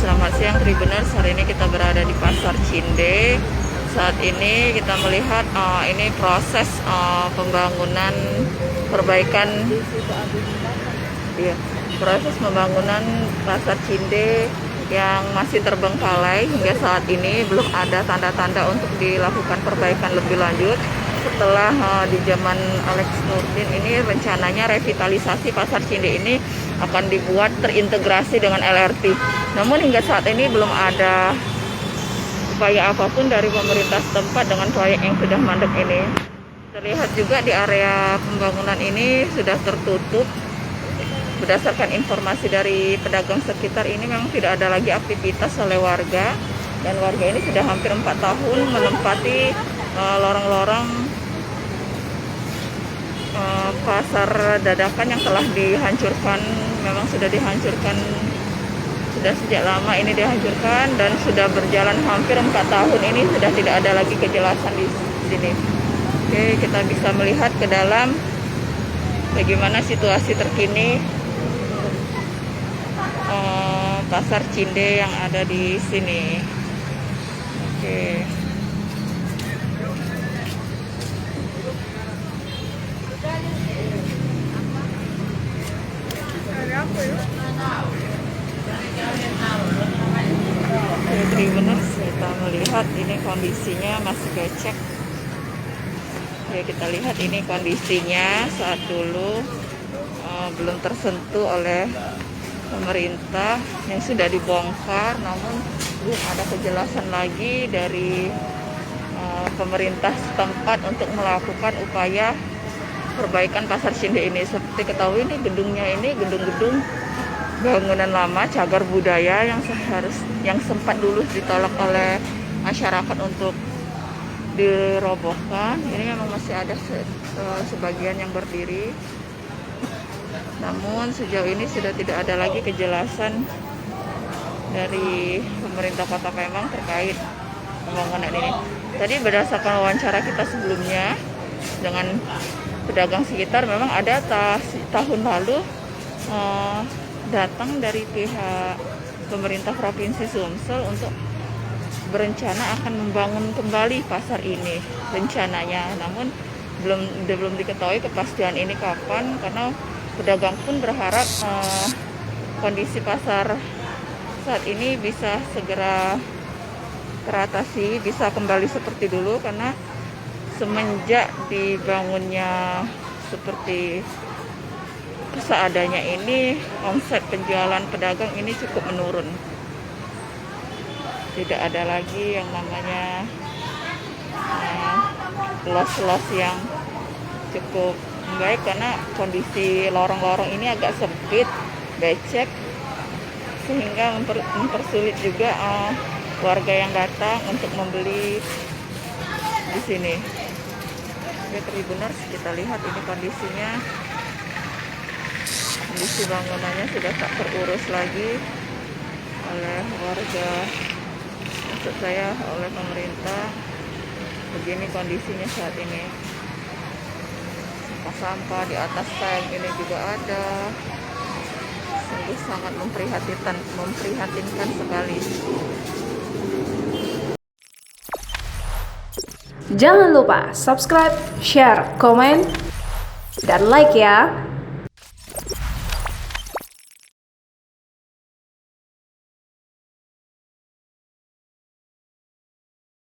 Selamat siang Tribuners, hari ini kita berada di Pasar Cinde. Saat ini kita melihat ini proses pembangunan perbaikan, proses pembangunan Pasar Cinde yang masih terbengkalai hingga saat ini belum ada tanda-tanda untuk dilakukan perbaikan lebih lanjut. Setelah di zaman Alex Nurdin ini rencananya revitalisasi Pasar Cinde ini akan dibuat terintegrasi dengan LRT. Namun hingga saat ini belum ada upaya apapun dari pemerintah setempat dengan proyek yang sudah mandek ini. Terlihat juga di area pembangunan ini sudah tertutup. Berdasarkan informasi dari pedagang sekitar ini memang tidak ada lagi aktivitas oleh warga. Dan warga ini sudah hampir 4 tahun menempati lorong-lorong pasar dadakan yang telah dihancurkan. Memang sudah dihancurkan, sudah sejak lama ini dihancurkan dan sudah berjalan hampir 4 tahun ini sudah tidak ada lagi kejelasan di sini. Oke, kita bisa melihat ke dalam bagaimana situasi terkini Pasar Cinde yang ada di sini. Oke. Tribuners, kita melihat ini kondisinya masih becek. Ya, kita lihat ini kondisinya saat dulu belum tersentuh oleh pemerintah yang sudah dibongkar, namun belum ada kejelasan lagi dari pemerintah setempat untuk melakukan upaya perbaikan Pasar Cinde ini. Seperti ketahui ini gedungnya ini gedung-gedung bangunan lama cagar budaya yang sempat dulu ditolak oleh masyarakat untuk dirobohkan. Ini memang masih ada sebagian yang berdiri. Namun sejauh ini sudah tidak ada lagi kejelasan dari pemerintah Kota Palembang terkait pembangunan ini. Tadi berdasarkan wawancara kita sebelumnya dengan pedagang sekitar, memang ada tahun lalu datang dari pihak pemerintah Provinsi Sumsel untuk berencana akan membangun kembali pasar ini rencananya. Namun belum diketahui kepastian ini kapan, karena pedagang pun berharap kondisi pasar saat ini bisa segera teratasi, bisa kembali seperti dulu, karena semenjak dibangunnya seperti seadanya ini, omset penjualan pedagang ini cukup menurun. Tidak ada lagi yang namanya los-los yang cukup baik, karena kondisi lorong-lorong ini agak sempit, becek, sehingga mempersulit juga warga yang datang untuk membeli di sini. Oke, Tribuners, kita lihat ini kondisinya. Kondisi bangunannya sudah tak terurus lagi oleh warga, maksud saya oleh pemerintah. Begini kondisinya saat ini. Sampah di atas tank ini juga ada. Sungguh sangat memprihatinkan sekali. Jangan lupa subscribe, share, komen, dan like ya.